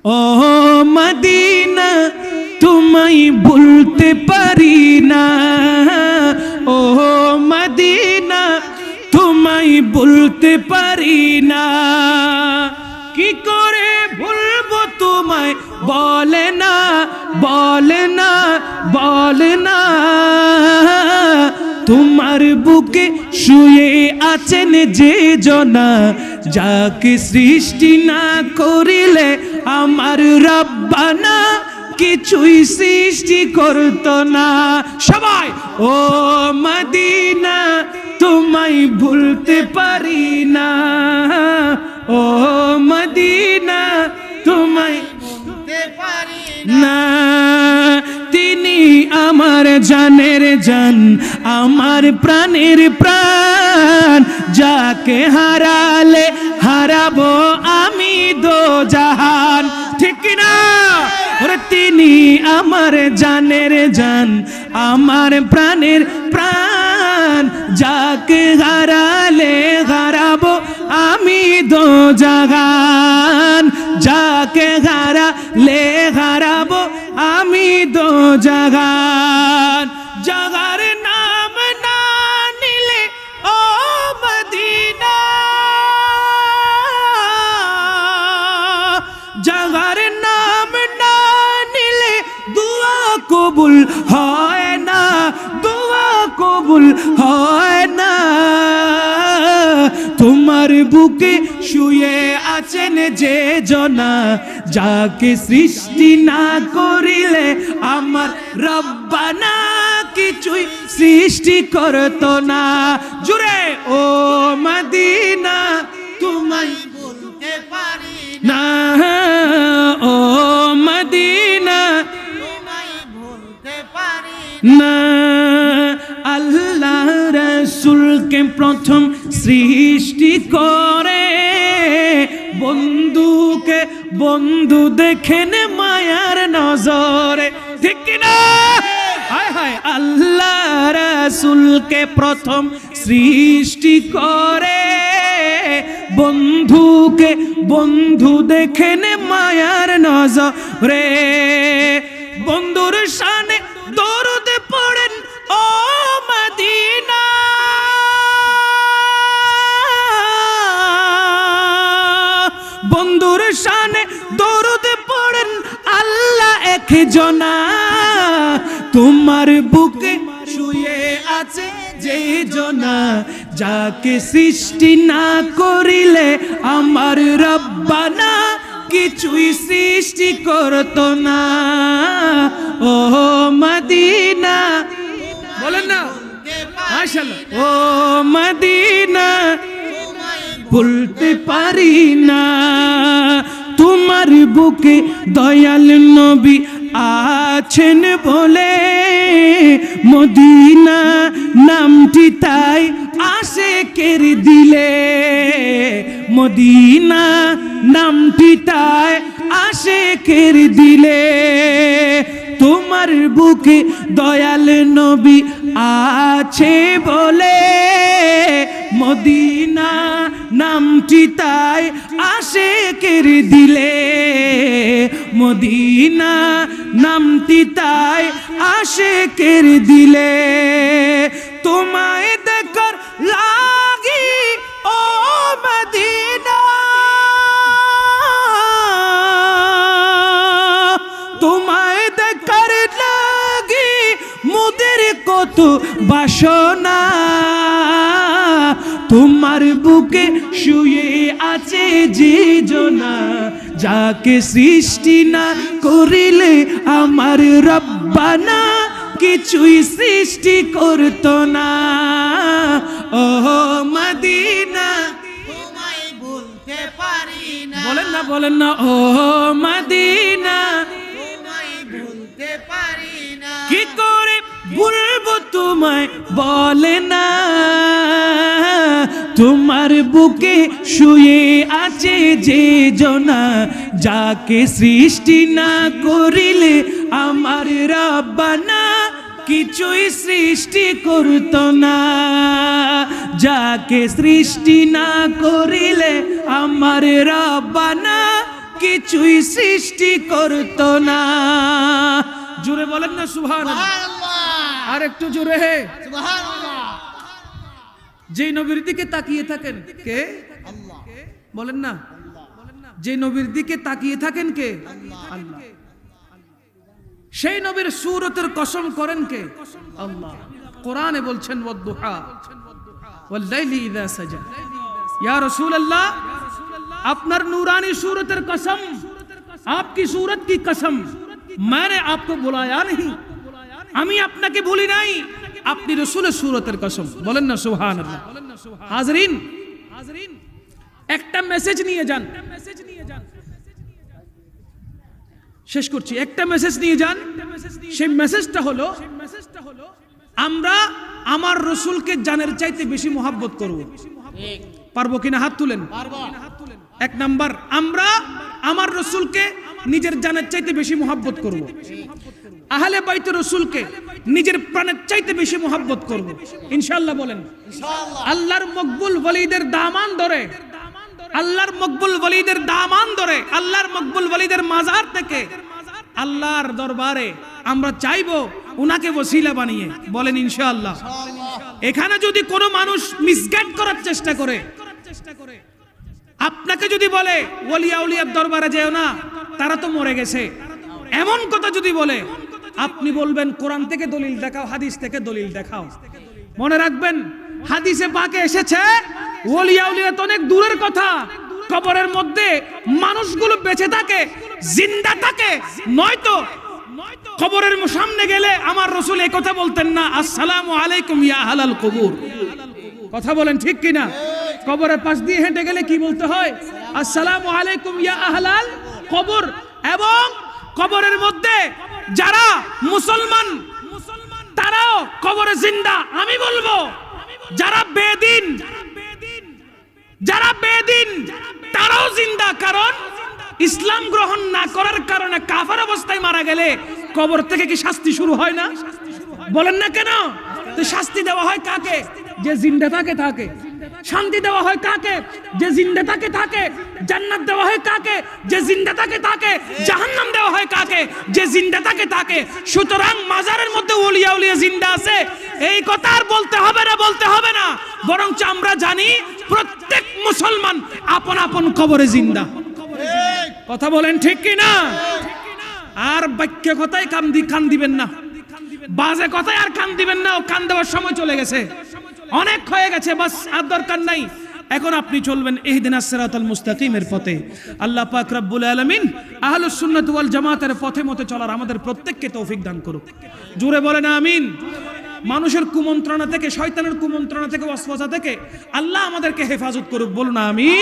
ও Medina তোমায় ভুলতে পারি না, ও মদিনা তোমায় ভুলতে পারি না। কি করে ভুলবো তোমায় বলে না, বলে না, বলে না। তোমার বুকে শুয়ে আছেন যে জনা, যাকে সৃষ্টি না করিলে আমার রব্বানা কিছুই সৃষ্টি করতো না। সবাই ও মদিনা তোমায় ভুলতে পারি না, ও মদিনা তোমায় ভুলতে পারি না। তিনি আমার জানের জান, আমার প্রাণের প্রাণ, যাকে হারালে হারাবো আমি দোজাহান। ঠিক কিনা? তিনি আমার জানের জান, আমার প্রাণের প্রাণ, যাকে হারালে হারাবো আমি দোজাহান, যাকে হারালে হারাবো আমি দোজাহান। জাগার নাম না নিলে ও মদিনা, জাগার নাম না নিলে দুয়া কবুল হয় না, দুয়া কবুল হয় না। তোমার বুকে শুয়ে আছেন যে জনা, যাকে সৃষ্টি না করিলে আমার রব্বানা কিছুই সৃষ্টি করতো না। জুড়ে ও মদিনা তোমায় ভুলতে পারি না, ও মদিনা তোমায় ভুলতে পারি না। আল্লাহ রাসূলকে প্রথম সৃষ্টি করে, বন্ধুকে বন্ধু দেখেন মায়ার নজরে। ঠিক কিনা? হায় হায়। আল্লাহ রাসূলকে প্রথম সৃষ্টি করে, বন্ধুকে বন্ধু দেখেন মায়ার নজরে। বন্ধুর শানে দরুদ পড়েন ও মদিনা, বন্ধুর শানে দরুদ পড়েন আল্লাহ এক জনা। তোমার বুকে শুয়ে আছে যে জনা, যাকে সৃষ্টি না করিলে আমার রব্বানা কিছুই সৃষ্টি করতো না। ও মদিনা বলেন না মাশাআল্লাহ, ও মদিনা ভুলতে পারি না। তোমার বুকে দয়াল নবী আছেন বলে, মদিনা নামটি তাই আশেকের দিলে, মদিনা নামটি তাই আশেকের দিলে। তোমার বুকে দয়াল নবী আছে বলে, মদিনা নামটি তাই আশেকের দিলে, মদিনা নামটি তাই আশেকের দিলে। তোমায় দেখার লাগি ও মদিনা, তোমায় দেখার লাগি মোদের কত বাসনা। তোমার বুকে শুয়ে আছে যে জনা, যাকে সৃষ্টি না করিলে আমার রব্বানা কিছুই সৃষ্টি করতো না। ও মদিনা তোমায় ভুলতে পারি না, বলেন না, বলেন না, ও মদিনা তোমায় ভুলতে পারি না। কি করে ভুলবো তোমায় বলে না, তোমার বুকে শুয়ে আছে যে জনা, যাকে সৃষ্টি না করিলে আমার রব্বানা কিছুই সৃষ্টি করতো না, যাকে সৃষ্টি না করিলে আমার রব্বানা কিছুই সৃষ্টি করতো না। জোরে বলেন না সুবহানাল্লাহ, আর একটু জোরে হে সুবহানাল্লাহ। যে নবীর দিকে তাকিয়ে থাকেন কে? আল্লাহ। বলেন না, যে নবীর দিকে তাকিয়ে থাকেন কে? আল্লাহ। সেই নবীর সূরতের কসম করেন কে? আল্লাহ। কোরআনে বলছেন ওয়াদ-দুহা ওয়াল লাইলি ইযা সাজা। ইয়া রাসূলুল্লাহ, আপনার নূরাनी सूरतेर कसम, आपकी सूरत की कसम, मैंने आपको बुलाया नहीं, আমি আপনাকে বলি নাই, আপনি রাসূলের सूरतेर कसम। বলেন না সুবহানাল্লাহ। হাজরিন, একটা মেসেজ নিয়ে যান, শেষ করছি, একটা মেসেজ নিয়ে যান। সেই মেসেজটা হলো আমরা আমার রাসূলকে জানের চাইতে বেশি মহব্বত করব। ঠিক। পারবো কিনা হাত তুলেন। পারবো। এক নাম্বার, আমরা আমার রাসূলকে নিজের জানের চাইতে বেশি মহব্বত করব। আহলে বাইত রাসূলকে নিজের প্রাণের চাইতে বেশি মহব্বত করব ইনশাআল্লাহ। বলেন ইনশাআল্লাহ। আল্লাহর মকবুল ওলিদের দামান ধরে, আল্লাহর মকবুল ওলিদের দামান ধরে, আল্লাহর মকবুল ওলিদের মাজার থেকে আল্লাহর দরবারে আমরা চাইবো উনাকে ওসিলা বানিয়ে। বলেন ইনশাআল্লাহ। এখানে যদি কোনো মানুষ মিসগাইড করার চেষ্টা করে, আপনাকে যদি বলে ওলিয়া উলিয়ার দরবারে যেও না, তারা তো মরে গেছে, এমন কথা যদি বলে, আপনি বলবেন কোরআন থেকে দলিল দেখাও, হাদিস থেকে দলিল দেখাও। মনে রাখবেন, হাদিসে পাকে এসেছে ওলিয়া উলিয়া তো অনেক দূরের কথা, কবরের মধ্যে মানুষগুলো বেঁচে থাকে, জিন্দা থাকে। নয়তো কবরের সামনে গেলে আমার রাসূল এই কথা বলতেন না, আসসালামু আলাইকুম ইয়া আহলাল কবুর। কথা বলেন ঠিক কিনা? কবরের পাশ দিয়ে হেঁটে গেলে কি বলতে হয়? আসসালামু আলাইকুম ইয়া আহলাল কবর। এবং কবরের মধ্যে যারা মুসলমান তারাও কবরে জিন্দা। আমি বলবো যারা বেদিন, যারা বেদিন তারাও জিন্দা, কারণ ইসলাম গ্রহণ না করার কারণে কাফের অবস্থায় মারা গেলে কবর থেকে কি শাস্তি শুরু হয় না? বলেন না কেন? তো শাস্তি দেওয়া হয় কাকে? যে জিন্দা থাকে থাকে। শান্তি দেওয়া হয় কাকে? যে জিন্দা থাকে থাকে। জান্নাত দেওয়া হয় কাকে? যে জিন্দা থাকে থাকে। জাহান্নাম দেওয়া হয় কাকে? যে জিন্দা থাকে থাকে। সুতরাং মাজারের মধ্যে ওলিয়া উলিয়া জিন্দা আছে, এই কথা আর বলতে হবে না, বলতে হবে না। বরঞ্চ আমরা জানি প্রত্যেক মুসলমান আপন আপন কবরে জিন্দা। কথা বলেন ঠিক কি না? আর বাক্য কথায় কান দিবেন না, বাজে কথায় আর কান দিবেন না। ও কান দেওয়ার সময় চলে গেছে, অনেক হয়ে গেছে, বাস আর দরকার নাই। এখন আপনি চলবেন ইহদিনাস সিরাতাল মুস্তাকিমের পথে। আল্লাহ পাক রব্বুল আলামিন আহলুস সুন্নাত ওয়াল জামাতের পথে মতে চলার আমাদের প্রত্যেককে তৌফিক দান করুক। জোরে বলেন আমিন। মানুষের কুমন্ত্রণা থেকে, শয়তানের কুমন্ত্রণা থেকে, ওয়াসওয়াসা থেকে আল্লাহ আমাদেরকে হেফাজত করুক। বলুন আমিন।